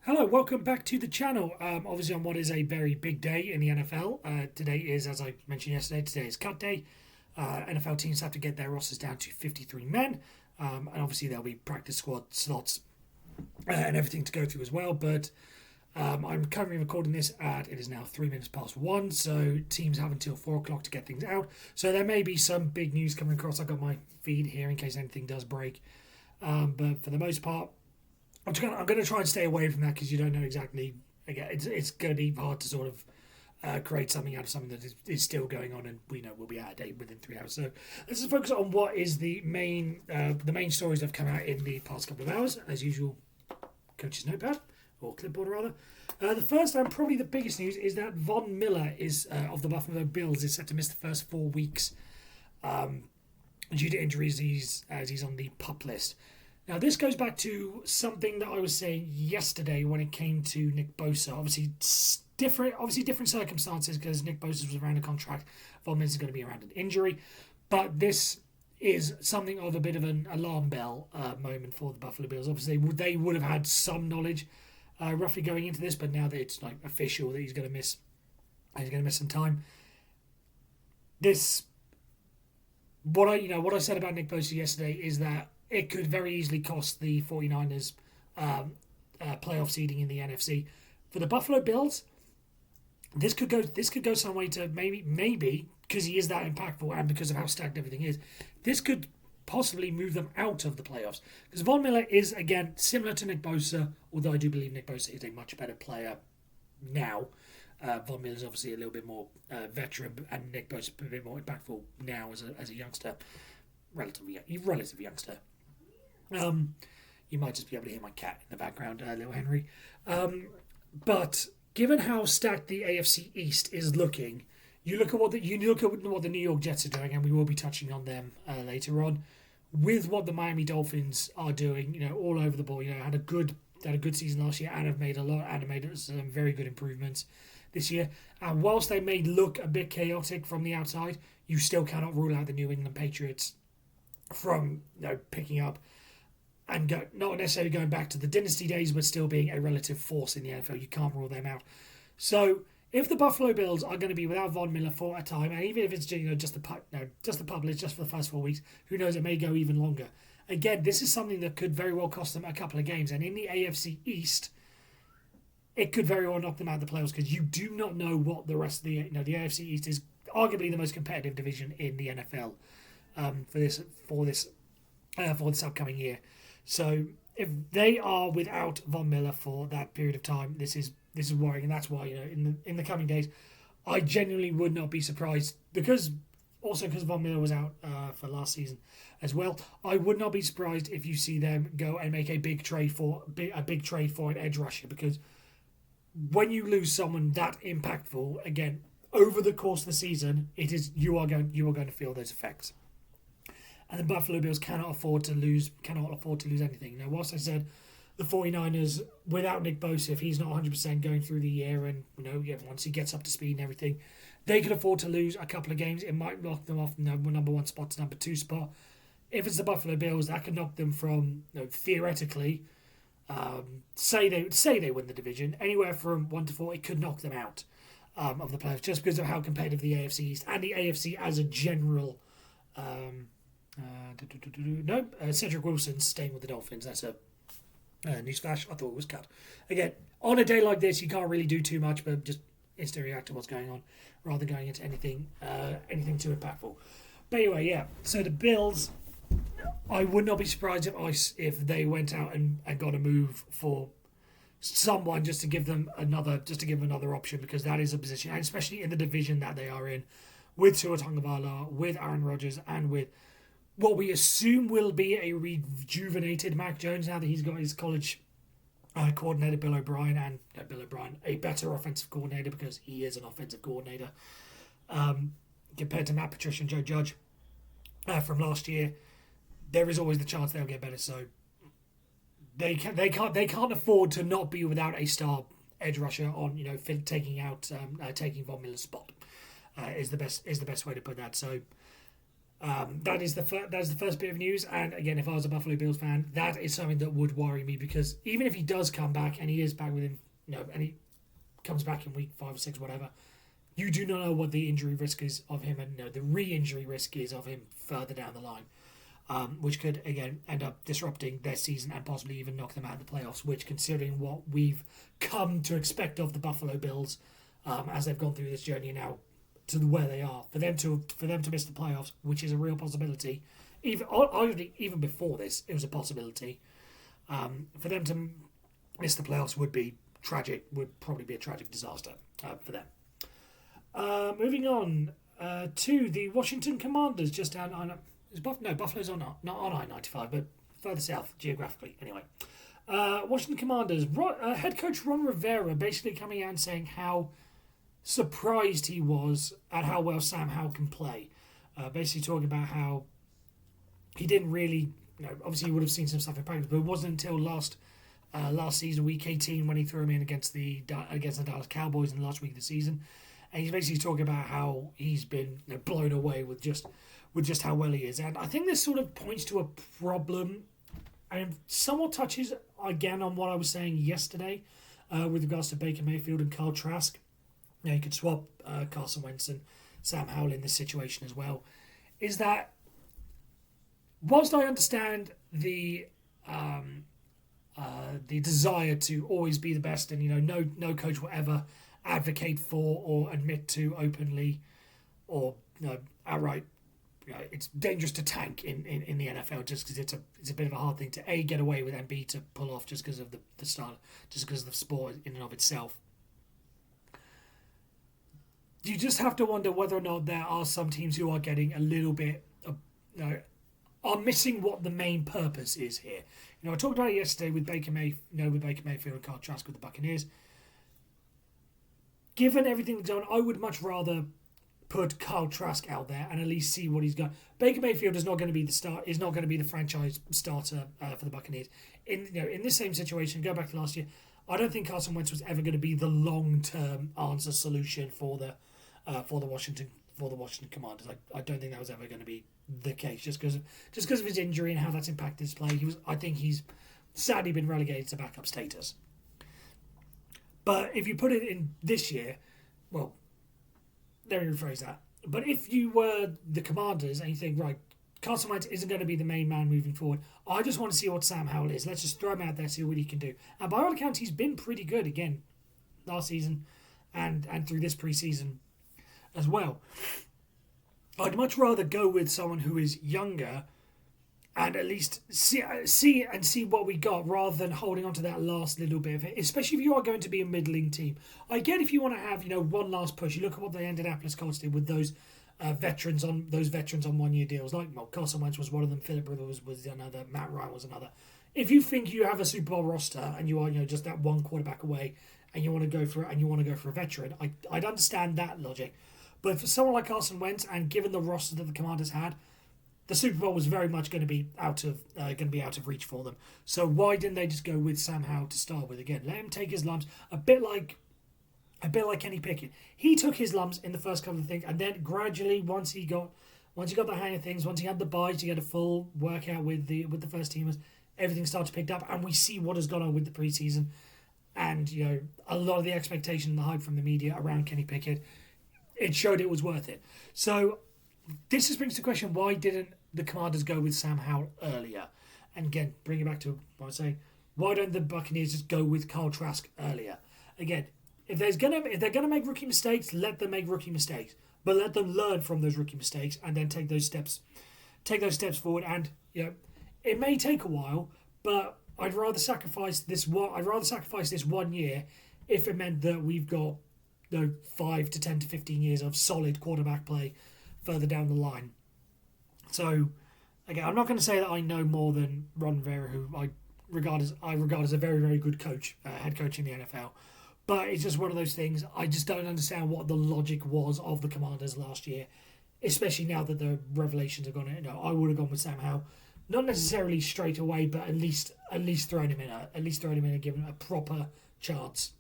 Hello, welcome back to the channel. Obviously, on what is a very big day in the NFL. Today is, as I mentioned yesterday, today is cut day. NFL teams have to get their rosters down to 53 men. And obviously, there'll be practice squad slots and everything to go through as well. But I'm currently recording this it is now 3 minutes past 1. So teams have until 4 o'clock to get things out. So there may be some big news coming across. I've got my feed here in case anything does break. But for the most part, I'm going to try and stay away from that because you don't know exactly. Again, it's going to be hard to sort of create something out of something that is still going on, and we know we'll be out of date within 3 hours. So let's just focus on what is the main stories that have come out in the past couple of hours. As usual, coach's notepad or clipboard rather. The first and probably the biggest news is that Von Miller is of the Buffalo Bills is set to miss the first 4 weeks due to injuries. As he's on the PUP list. Now, this goes back to something that I was saying yesterday when it came to Nick Bosa. Obviously, different circumstances because Nick Bosa was around a contract. Von Miller's going to be around an injury. But this is something of a bit of an alarm bell moment for the Buffalo Bills. Obviously, they would have had some knowledge roughly going into this, but now that it's like official that he's going to miss some time. What I said about Nick Bosa yesterday is that it could very easily cost the 49ers playoff seeding in the NFC. For the Buffalo Bills, this could go some way to maybe because he is that impactful and because of how stacked everything is, this could possibly move them out of the playoffs. Because Von Miller is, again, similar to Nick Bosa, although I do believe Nick Bosa is a much better player now. Von Miller is obviously a little bit more veteran, and Nick Bosa is a bit more impactful now as a youngster, relative youngster. You might just be able to hear my cat in the background, little Henry. But given how stacked the AFC East is looking, you look at what the New York Jets are doing, and we will be touching on them later on. With what the Miami Dolphins are doing, all over the ball. Had a good season last year, and have made some very good improvements this year. And whilst they may look a bit chaotic from the outside, you still cannot rule out the New England Patriots from picking up. And not necessarily going back to the dynasty days, but still being a relative force in the NFL. You can't rule them out. So if the Buffalo Bills are going to be without Von Miller for a time, and even if it's just the public, just for the first 4 weeks, who knows? It may go even longer. Again, this is something that could very well cost them a couple of games. And in the AFC East, it could very well knock them out of the playoffs because you do not know what the rest of the the AFC East is. Arguably the most competitive division in the NFL for this upcoming year. So if they are without Von Miller for that period of time, this is worrying, and that's why in the coming days, I genuinely would not be surprised because Von Miller was out for last season as well. I would not be surprised if you see them go and make a big trade for an edge rusher because when you lose someone that impactful again over the course of the season, you are going to feel those effects. And the Buffalo Bills cannot afford to lose anything. Now, whilst I said the 49ers, without Nick Bosa, if he's not 100% going through the year and, once he gets up to speed and everything, they could afford to lose a couple of games. It might knock them off number 1 spot to number 2 spot. If it's the Buffalo Bills, that could knock them from, theoretically, say they win the division, anywhere from 1 to 4, it could knock them out of the playoffs just because of how competitive the AFC East and the AFC as a general. Cedric Wilson's staying with the Dolphins. That's a newsflash. I thought it was cut. Again, on a day like this, you can't really do too much, but just instantly react to what's going on rather than going into anything too impactful. But anyway, yeah. So the Bills, I would not be surprised if they went out and got a move for someone just to give them another option because that is a position, and especially in the division that they are in, with Tua Tagovailoa, with Aaron Rodgers, and with what we assume will be a rejuvenated Mac Jones now that he's got his college coordinator Bill O'Brien, a better offensive coordinator because he is an offensive coordinator compared to Matt Patricia and Joe Judge from last year. There is always the chance they'll get better, so they can't afford to not be without a star edge rusher on taking Von Miller's spot is the best way to put that. So. That is the first bit of news. And again, if I was a Buffalo Bills fan, that is something that would worry me, because even if he does come back and he is back within, and he comes back in week 5 or 6, whatever, you do not know what the injury risk is of him, and the re-injury risk is of him further down the line, which could again end up disrupting their season and possibly even knock them out of the playoffs. Which, considering what we've come to expect of the Buffalo Bills as they've gone through this journey now to where they are, for them to miss the playoffs, which is a real possibility. Even before this, it was a possibility. For them to miss the playoffs would be tragic. Would probably be a tragic disaster for them. Moving on to the Washington Commanders, just down on Buffalo's not on I-95, but further south geographically. Anyway, Washington Commanders head coach Ron Rivera basically coming out and saying how surprised he was at how well Sam Howell can play. Basically talking about how he didn't really, obviously he would have seen some stuff in practice, but it wasn't until last season, week 18, when he threw him in against the Dallas Cowboys in the last week of the season. And he's basically talking about how he's been blown away with just how well he is. And I think this sort of points to a problem, and somewhat touches again on what I was saying yesterday with regards to Baker Mayfield and Kyle Trask. You could swap Carson Wentz and Sam Howell in this situation as well. Is that whilst I understand the desire to always be the best, and no coach will ever advocate for or admit to openly or outright, it's dangerous to tank in the NFL, just because it's a bit of a hard thing to A, get away with, and B, to pull off just because of the style, just because of the sport in and of itself. You just have to wonder whether or not there are some teams who are getting a little bit are missing what the main purpose is here. I talked about it yesterday with Baker Mayfield and Kyle Trask with the Buccaneers. Given everything that's going on, I would much rather put Kyle Trask out there and at least see what he's got. Baker Mayfield is not going to be the start. Is not going to be the franchise starter for the Buccaneers. In this same situation, go back to last year, I don't think Carson Wentz was ever going to be the long-term answer solution for the Washington Commanders. I don't think that was ever going to be the case, just because of his injury and how that's impacted his play. I think he's sadly been relegated to backup status. But if you put it in this year, well, let me rephrase that. But if you were the Commanders and you think, right, Carson Wentz isn't going to be the main man moving forward, I just want to see what Sam Howell is. Let's just throw him out there, see what he can do. And by all accounts, he's been pretty good again last season and through this preseason as well. I'd much rather go with someone who is younger and at least see what we got, rather than holding on to that last little bit of it, especially if you are going to be a middling team. I get if you want to have one last push. You look at what the Indianapolis Colts did with those veterans on 1-year deals. Carson Wentz was one of them, Philip Rivers was another, Matt Ryan was another. If you think you have a Super Bowl roster and you are just that one quarterback away and you want to go for a veteran, I'd understand that logic. But for someone like Carson Wentz, and given the roster that the Commanders had, the Super Bowl was very much going to be out of reach for them. So why didn't they just go with Sam Howell to start with again? Let him take his lumps, a bit like Kenny Pickett. He took his lumps in the first couple of things, and then gradually, once he got the hang of things, once he had the buys to get a full workout with the first teamers, everything started to pick up, and we see what has gone on with the preseason, and a lot of the expectation and the hype from the media around Kenny Pickett. It showed it was worth it. So this just brings the question, why didn't the Commanders go with Sam Howell earlier? And again, bring it back to what I was saying, why don't the Buccaneers just go with Kyle Trask earlier? Again, if they're gonna make rookie mistakes, let them make rookie mistakes. But let them learn from those rookie mistakes and then take those steps forward. And it may take a while, but I'd rather sacrifice this 1 year if it meant that we've got 5 to 10 to 15 years of solid quarterback play further down the line. So, again, I'm not going to say that I know more than Ron Rivera, who I regard as a very, very good coach, head coach in the NFL. But it's just one of those things. I just don't understand what the logic was of the Commanders last year, especially now that the revelations have gone. I would have gone with Sam Howell, not necessarily straight away, but at least thrown him in, and given a proper chance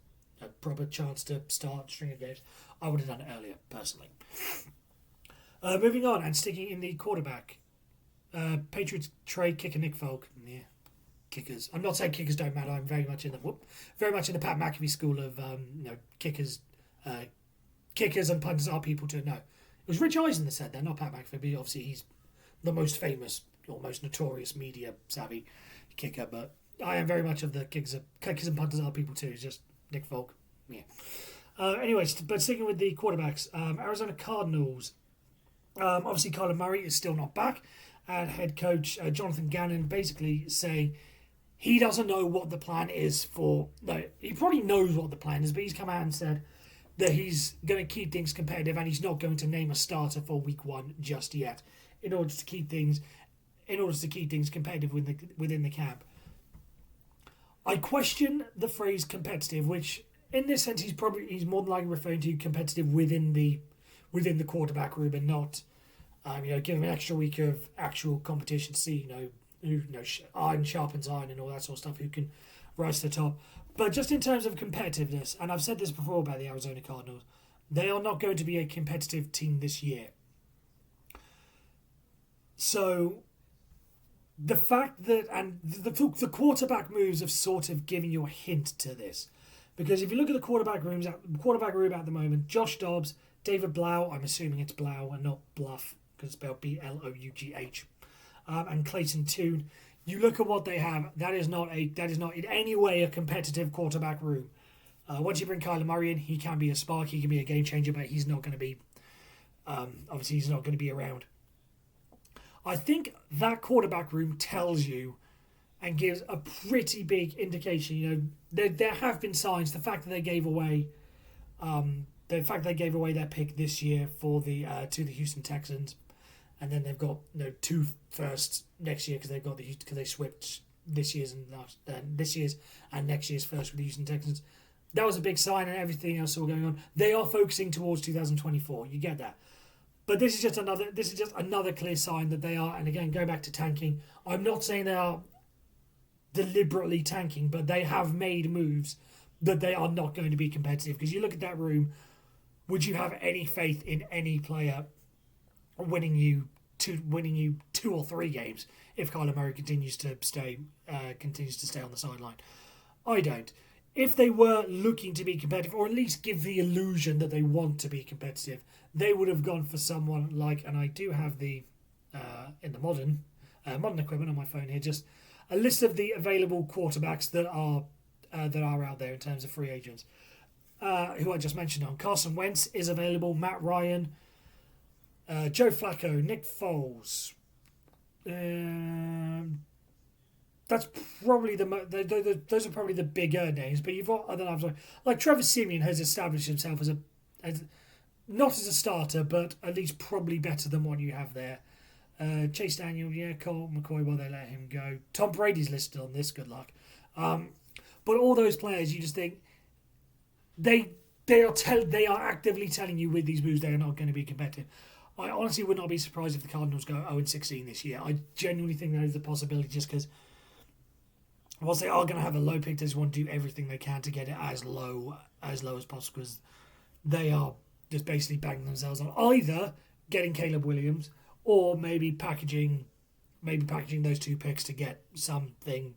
to start string of games. I would have done it earlier, personally. Moving on and sticking in the quarterback. Patriots trade kicker Nick Folk. Yeah, kickers. I'm not saying kickers don't matter. I'm very much in the Pat McAfee school of kickers. Kickers and punters are people to know. It was Rich Eisen that said that, not Pat McAfee. But obviously, he's the most famous or most notorious media savvy kicker. But I am very much of the kickers and punters are people too. It's just Nick Folk. Yeah. Anyways, but sticking with the quarterbacks, Arizona Cardinals. Obviously, Kyler Murray is still not back, and head coach Jonathan Gannon basically saying he doesn't know what the plan is for. No, he probably knows what the plan is, but he's come out and said that he's going to keep things competitive, and he's not going to name a starter for Week 1 just yet, in order to keep things competitive within the camp. I question the phrase competitive, which in this sense he's more than likely referring to competitive within the quarterback room, and not give him an extra week of actual competition to see iron sharpens iron and all that sort of stuff, who can rise to the top. But just in terms of competitiveness, and I've said this before about the Arizona Cardinals, they are not going to be a competitive team this year. So the fact that, and the quarterback moves have sort of given you a hint to this, because if you look at the quarterback room at the moment, Josh Dobbs, David Blau, I'm assuming it's Blau and not Bluff because it's spelled Blough, and Clayton Tune. You look at what they have. That is not in any way a competitive quarterback room. Once you bring Kyler Murray in, he can be a spark, he can be a game changer, but he's not going to be. Obviously, he's not going to be around. I think that quarterback room tells you and gives a pretty big indication. There have been signs. The fact that they gave away their pick this year for to the Houston Texans, and then they've got 2 firsts next year because they switched this year's and next year's first with the Houston Texans. That was a big sign, and everything else all going on. They are focusing towards 2024. You get that. But this is just another clear sign that they are, and again, going back to tanking, I'm not saying they are deliberately tanking, but they have made moves that they are not going to be competitive. Because you look at that room, would you have any faith in any player winning you 2 or 3 games if Kyler Murray continues to stay on the sideline? I don't. If they were looking to be competitive, or at least give the illusion that they want to be competitive, they would have gone for someone like, and I do have the in the modern equipment on my phone here, just a list of the available quarterbacks that are out there in terms of free agents, who I just mentioned on. Carson Wentz is available, Matt Ryan, Joe Flacco, Nick Foles. That's probably those are probably the bigger names, but you've got other names like Trevor Siemian has established himself as not as a starter, but at least probably better than what you have there. Chase Daniel, Colt McCoy, they let him go. Tom Brady's listed on this. Good luck. But all those players, you just think they are actively telling you with these moves they are not going to be competitive. I honestly would not be surprised if the Cardinals go 0-16 this year. I genuinely think that is a possibility, just because whilst they are going to have a low pick, they just want to do everything they can to get it as low as possible, because they are just basically banging themselves on either getting Caleb Williams or maybe packaging those 2 picks to get something,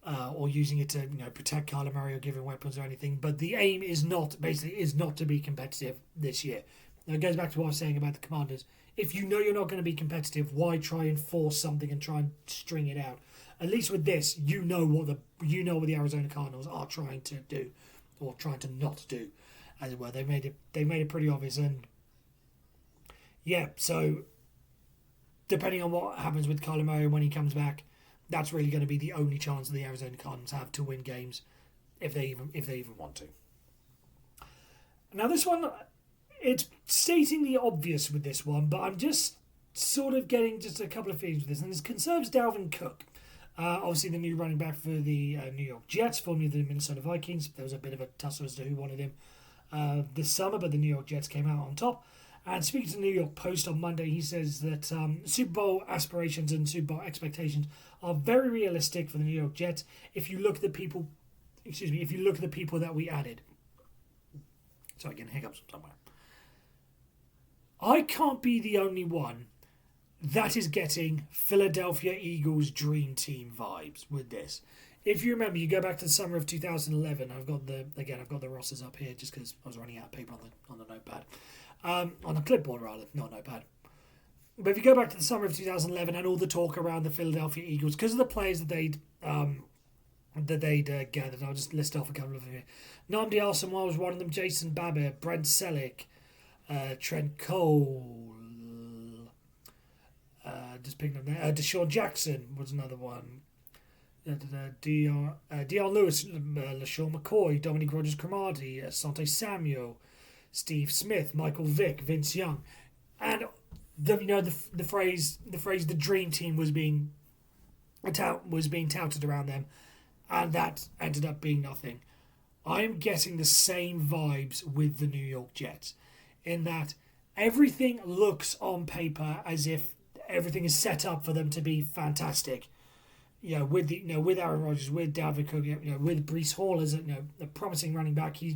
or using it to protect Kyler Murray or give him weapons or anything. But the aim is not to be competitive this year. Now it goes back to what I was saying about the Commanders. If you know you're not going to be competitive, why try and force something and try and string it out? At least with this, you know what the Arizona Cardinals are trying to do, or trying to not do, as it were. They made it pretty obvious, and yeah. So depending on what happens with Kyler Murray when he comes back, that's really going to be the only chance that the Arizona Cardinals have to win games, if they even want to. Now this one, it's stating the obvious with this one, but I'm just sort of getting just a couple of feelings with this, and this concerns Dalvin Cook. Obviously, the new running back for the New York Jets, formerly the Minnesota Vikings. There was a bit of a tussle as to who wanted him this summer, but the New York Jets came out on top. And speaking to the New York Post on Monday, he says that Super Bowl aspirations and Super Bowl expectations are very realistic for the New York Jets. If you look at the people that we added. Sorry, getting hiccups somewhere. I can't be the only one that is getting Philadelphia Eagles dream team vibes with this. If you remember, you go back to the summer of 2011. I've got the rosters up here just because I was running out of paper on the notepad, on the clipboard rather, not notepad. But if you go back to the summer of 2011 and all the talk around the Philadelphia Eagles because of the players that they'd gathered, I'll just list off a couple of them here. Nnamdi Asomugha was one of them. Jason Babbitt, Brent Selleck, Trent Cole. Just picking up there. Deshaun Jackson was another one. Dion Lewis, LaShawn McCoy, Dominic Rodgers-Cromartie, Asante Samuel, Steve Smith, Michael Vick, Vince Young, and the phrase the dream team was being touted around them, and that ended up being nothing. I am getting the same vibes with the New York Jets, in that everything looks on paper as if everything is set up for them to be fantastic. With Aaron Rodgers, with Dalvin Cook, with Breece Hall as a promising running back. He's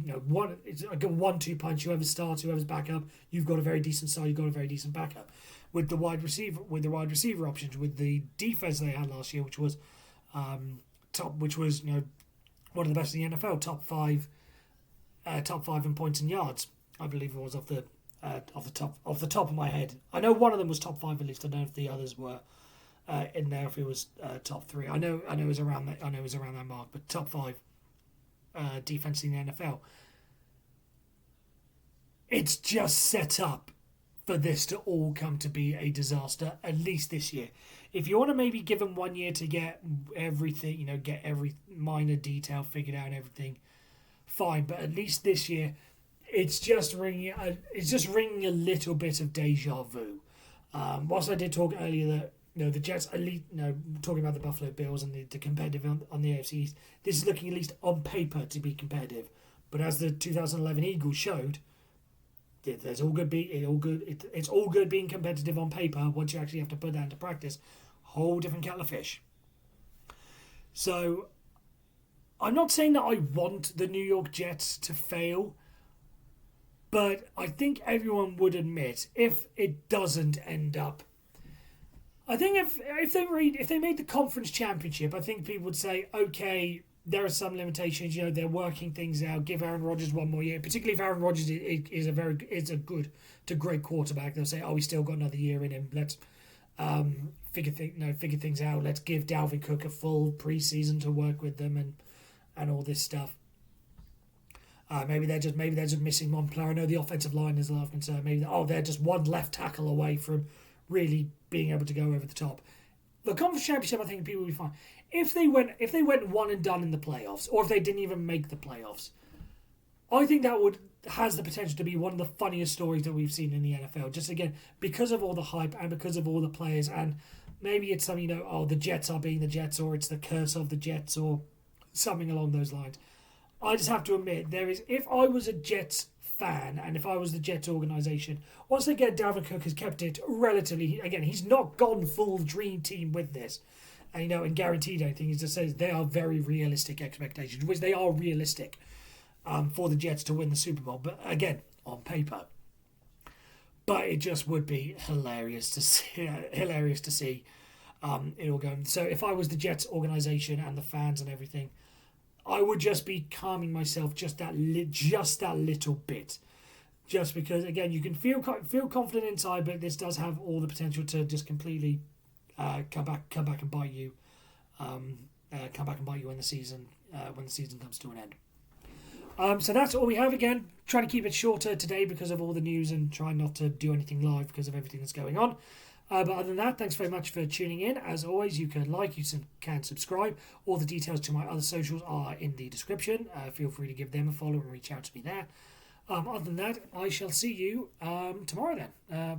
it's like a 1-2 punch. Whoever starts, whoever's backup, you've got a very decent side. You've got a very decent backup. With the wide receiver options, with the defense they had last year, which was one of the best in the NFL, top five in points and yards. I believe it was off the top of my head. I know one of them was top 5 at least. I don't know if the others were in there. If it was top 3, I know it was around that. I know it was around that mark. But top 5 defense in the NFL. It's just set up for this to all come to be a disaster. At least this year. If you want to maybe give them 1 year to get everything, get every minor detail figured out and everything, fine. But at least this year, it's just ringing a little bit of deja vu. Whilst I did talk earlier that the Jets elite, talking about the Buffalo Bills and the competitive on the AFC East, this is looking at least on paper to be competitive. But as the 2011 Eagles showed, it's all good being competitive on paper. Once you actually have to put that into practice, whole different kettle of fish. So I'm not saying that I want the New York Jets to fail, but I think everyone would admit if it doesn't end up. I think if they made the conference championship, I think people would say, okay, there are some limitations. They're working things out. Give Aaron Rodgers 1 more year, particularly if Aaron Rodgers is a good to great quarterback. They'll say, oh, he's still got another year in him. Let's figure things out. Let's give Dalvin Cook a full preseason to work with them and all this stuff. Maybe they're just missing one player. I know the offensive line is a lot of concern. Maybe they're just one left tackle away from really being able to go over the top. The conference championship, I think people will be fine. If they went one and done in the playoffs, or if they didn't even make the playoffs, I think that has the potential to be one of the funniest stories that we've seen in the NFL. Just again, because of all the hype and because of all the players, and maybe it's something the Jets are being the Jets, or it's the curse of the Jets, or something along those lines. I just have to admit, if I was a Jets fan and if I was the Jets organisation, once again, Dalvin Cook has kept it relatively. Again, he's not gone full dream team with this, and guaranteed anything. He just says they are very realistic expectations, which they are realistic for the Jets to win the Super Bowl. But again, on paper, but it just would be hilarious to see. It all going. So if I was the Jets organisation and the fans and everything, I would just be calming myself just that little bit, just because again you can feel confident inside, but this does have all the potential to just completely come back and bite you, when the season comes to an end. So that's all we have. Again, trying to keep it shorter today because of all the news and trying not to do anything live because of everything that's going on. But other than that, thanks very much for tuning in. As always, you can can subscribe. All the details to my other socials are in the description. Feel free to give them a follow and reach out to me there. Other than that, I shall see you tomorrow then.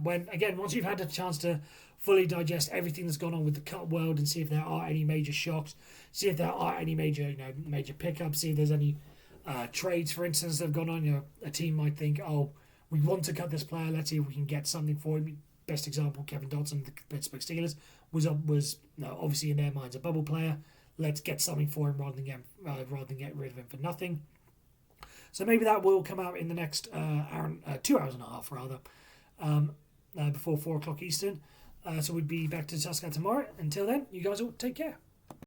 Once you've had a chance to fully digest everything that's gone on with the cut world and see if there are any major shocks, see if there are any major pickups, see if there's any trades, for instance, that have gone on. A team might think, oh, we want to cut this player. Let's see if we can get something for him. Best example, Kevin Dotson, the Pittsburgh Steelers, was obviously in their minds a bubble player. Let's get something for him rather than get rid of him for nothing. So maybe that will come out in the next 2 hours and a half rather. before 4 o'clock Eastern. So we'll be back to discuss that tomorrow. Until then, you guys all take care.